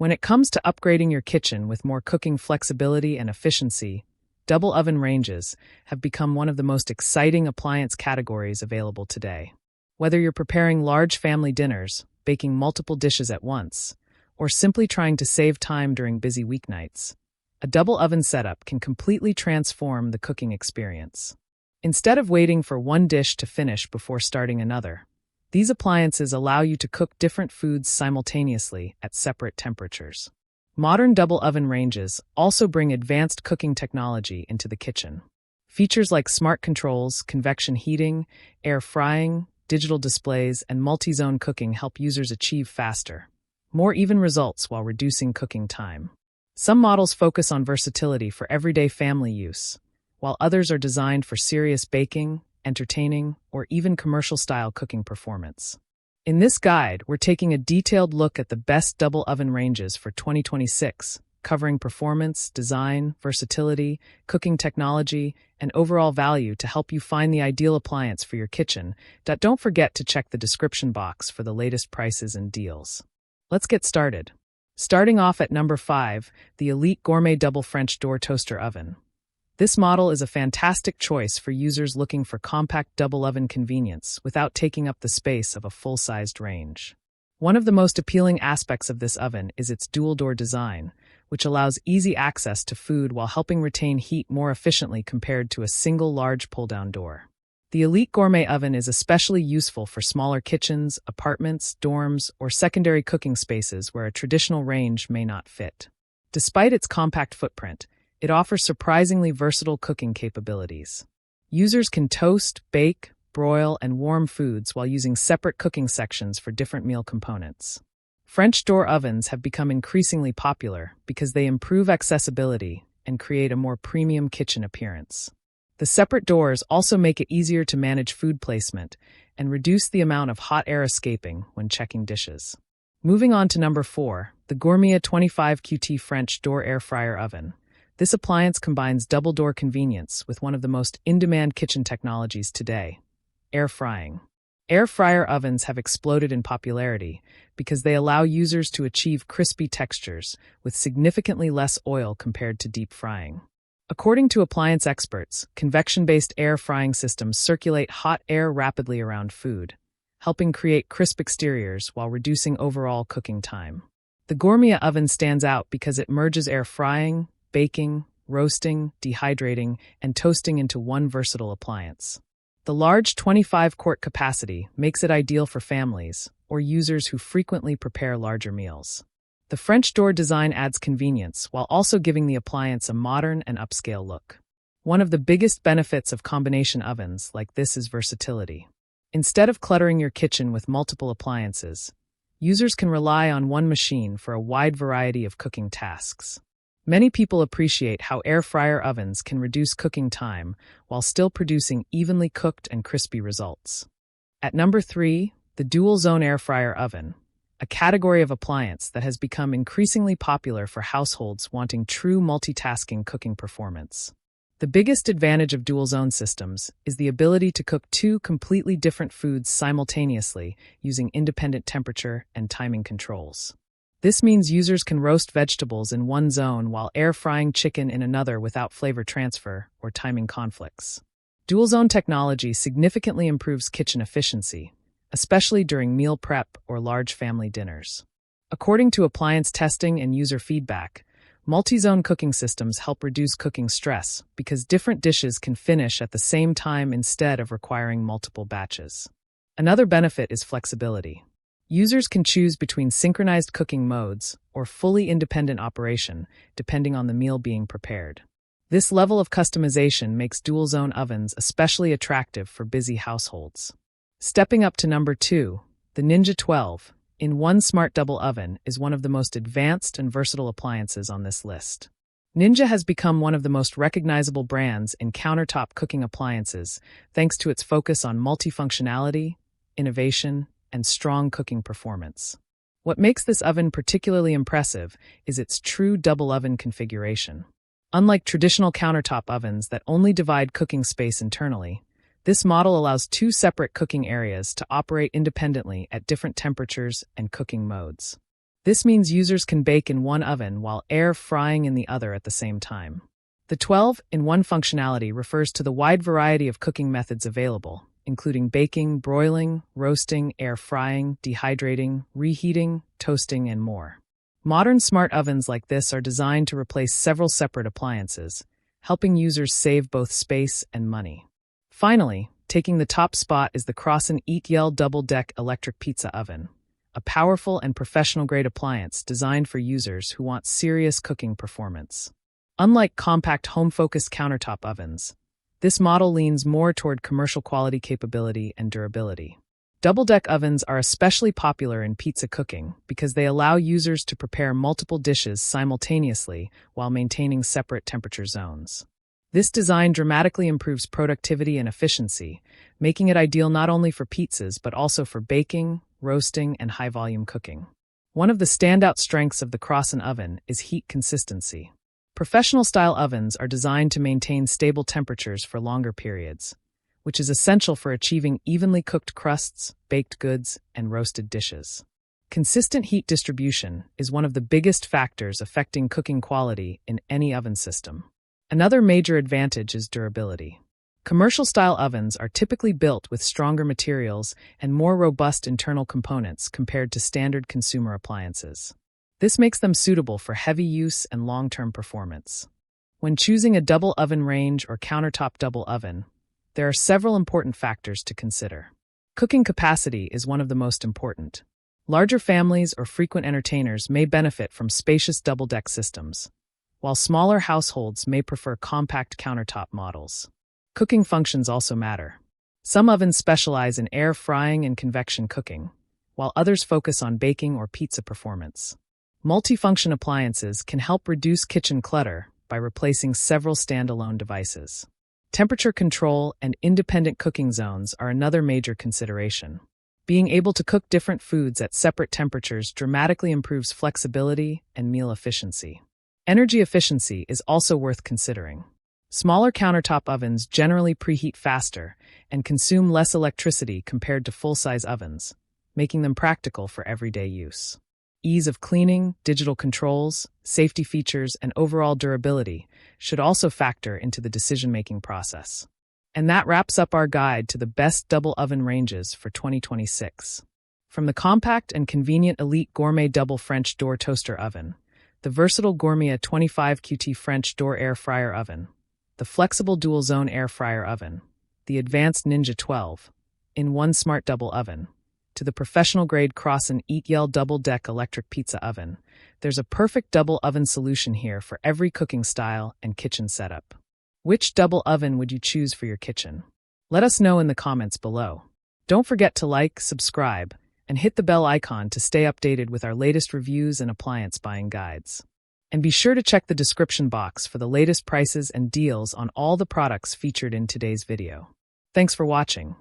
When it comes to upgrading your kitchen with more cooking flexibility and efficiency, double oven ranges have become one of the most exciting appliance categories available today. Whether you're preparing large family dinners, baking multiple dishes at once, or simply trying to save time during busy weeknights, a double oven setup can completely transform the cooking experience. Instead of waiting for one dish to finish before starting another, these appliances allow you to cook different foods simultaneously at separate temperatures. Modern double oven ranges also bring advanced cooking technology into the kitchen. Features like smart controls, convection heating, air frying, digital displays, and multi-zone cooking help users achieve faster, more even results while reducing cooking time. Some models focus on versatility for everyday family use, while others are designed for serious baking, entertaining, or even commercial-style cooking performance. In this guide, we're taking a detailed look at the best double oven ranges for 2026, covering performance, design, versatility, cooking technology, and overall value to help you find the ideal appliance for your kitchen. Don't forget to check the description box for the latest prices and deals. Let's get started. Starting off at number 5, the Elite Gourmet Double French Door Toaster Oven. This model is a fantastic choice for users looking for compact double oven convenience without taking up the space of a full-sized range. One of the most appealing aspects of this oven is its dual-door design, which allows easy access to food while helping retain heat more efficiently compared to a single large pull-down door. The Elite Gourmet Oven is especially useful for smaller kitchens, apartments, dorms, or secondary cooking spaces where a traditional range may not fit. Despite its compact footprint, it offers surprisingly versatile cooking capabilities. Users can toast, bake, broil, and warm foods while using separate cooking sections for different meal components. French door ovens have become increasingly popular because they improve accessibility and create a more premium kitchen appearance. The separate doors also make it easier to manage food placement and reduce the amount of hot air escaping when checking dishes. Moving on to number 4, the Gourmet 25QT French Door Air Fryer Oven. This appliance combines double-door convenience with one of the most in-demand kitchen technologies today, air frying. Air fryer ovens have exploded in popularity because they allow users to achieve crispy textures with significantly less oil compared to deep frying. According to appliance experts, convection-based air frying systems circulate hot air rapidly around food, helping create crisp exteriors while reducing overall cooking time. The Gourmet oven stands out because it merges air frying, baking, roasting, dehydrating, and toasting into one versatile appliance. The large 25-quart capacity makes it ideal for families or users who frequently prepare larger meals. The French door design adds convenience while also giving the appliance a modern and upscale look. One of the biggest benefits of combination ovens like this is versatility. Instead of cluttering your kitchen with multiple appliances, users can rely on one machine for a wide variety of cooking tasks. Many people appreciate how air fryer ovens can reduce cooking time while still producing evenly cooked and crispy results. At number 3, the Dual Zone Air Fryer Oven, a category of appliance that has become increasingly popular for households wanting true multitasking cooking performance. The biggest advantage of dual zone systems is the ability to cook 2 completely different foods simultaneously using independent temperature and timing controls. This means users can roast vegetables in one zone while air frying chicken in another without flavor transfer or timing conflicts. Dual zone technology significantly improves kitchen efficiency, especially during meal prep or large family dinners. According to appliance testing and user feedback, multi-zone cooking systems help reduce cooking stress because different dishes can finish at the same time instead of requiring multiple batches. Another benefit is flexibility. Users can choose between synchronized cooking modes or fully independent operation, depending on the meal being prepared. This level of customization makes dual-zone ovens especially attractive for busy households. Stepping up to number 2, the Ninja 12-in-1 Smart Double Oven is one of the most advanced and versatile appliances on this list. Ninja has become one of the most recognizable brands in countertop cooking appliances thanks to its focus on multifunctionality, innovation, and strong cooking performance. What makes this oven particularly impressive is its true double oven configuration. Unlike traditional countertop ovens that only divide cooking space internally, this model allows 2 separate cooking areas to operate independently at different temperatures and cooking modes. This means users can bake in one oven while air frying in the other at the same time. The 12-in-1 functionality refers to the wide variety of cooking methods available, including baking, broiling, roasting, air frying, dehydrating, reheating, toasting, and more. Modern smart ovens like this are designed to replace several separate appliances, helping users save both space and money. Finally, taking the top spot is the Correspond double-deck electric pizza oven, a powerful and professional-grade appliance designed for users who want serious cooking performance. Unlike compact home-focused countertop ovens, this model leans more toward commercial quality capability and durability. Double-deck ovens are especially popular in pizza cooking because they allow users to prepare multiple dishes simultaneously while maintaining separate temperature zones. This design dramatically improves productivity and efficiency, making it ideal not only for pizzas but also for baking, roasting, and high-volume cooking. One of the standout strengths of the Correspond oven is heat consistency. Professional-style ovens are designed to maintain stable temperatures for longer periods, which is essential for achieving evenly cooked crusts, baked goods, and roasted dishes. Consistent heat distribution is one of the biggest factors affecting cooking quality in any oven system. Another major advantage is durability. Commercial-style ovens are typically built with stronger materials and more robust internal components compared to standard consumer appliances. This makes them suitable for heavy use and long-term performance. When choosing a double oven range or countertop double oven, there are several important factors to consider. Cooking capacity is one of the most important. Larger families or frequent entertainers may benefit from spacious double-deck systems, while smaller households may prefer compact countertop models. Cooking functions also matter. Some ovens specialize in air frying and convection cooking, while others focus on baking or pizza performance. Multifunction appliances can help reduce kitchen clutter by replacing several standalone devices. Temperature control and independent cooking zones are another major consideration. Being able to cook different foods at separate temperatures dramatically improves flexibility and meal efficiency. Energy efficiency is also worth considering. Smaller countertop ovens generally preheat faster and consume less electricity compared to full-size ovens, making them practical for everyday use. Ease of cleaning, digital controls, safety features, and overall durability should also factor into the decision-making process. And that wraps up our guide to the best double oven ranges for 2026. From the compact and convenient Elite Gourmet Double French Door Toaster Oven, the versatile Gourmet 25QT French Door Air Fryer Oven, the flexible Dual Zone Air Fryer Oven, the advanced Ninja 12-in-1 Smart Double Oven, to the professional-grade Correspond double-deck electric pizza oven, there's a perfect double oven solution here for every cooking style and kitchen setup. Which double oven would you choose for your kitchen? Let us know in the comments below. Don't forget to like, subscribe, and hit the bell icon to stay updated with our latest reviews and appliance buying guides. And be sure to check the description box for the latest prices and deals on all the products featured in today's video. Thanks for watching.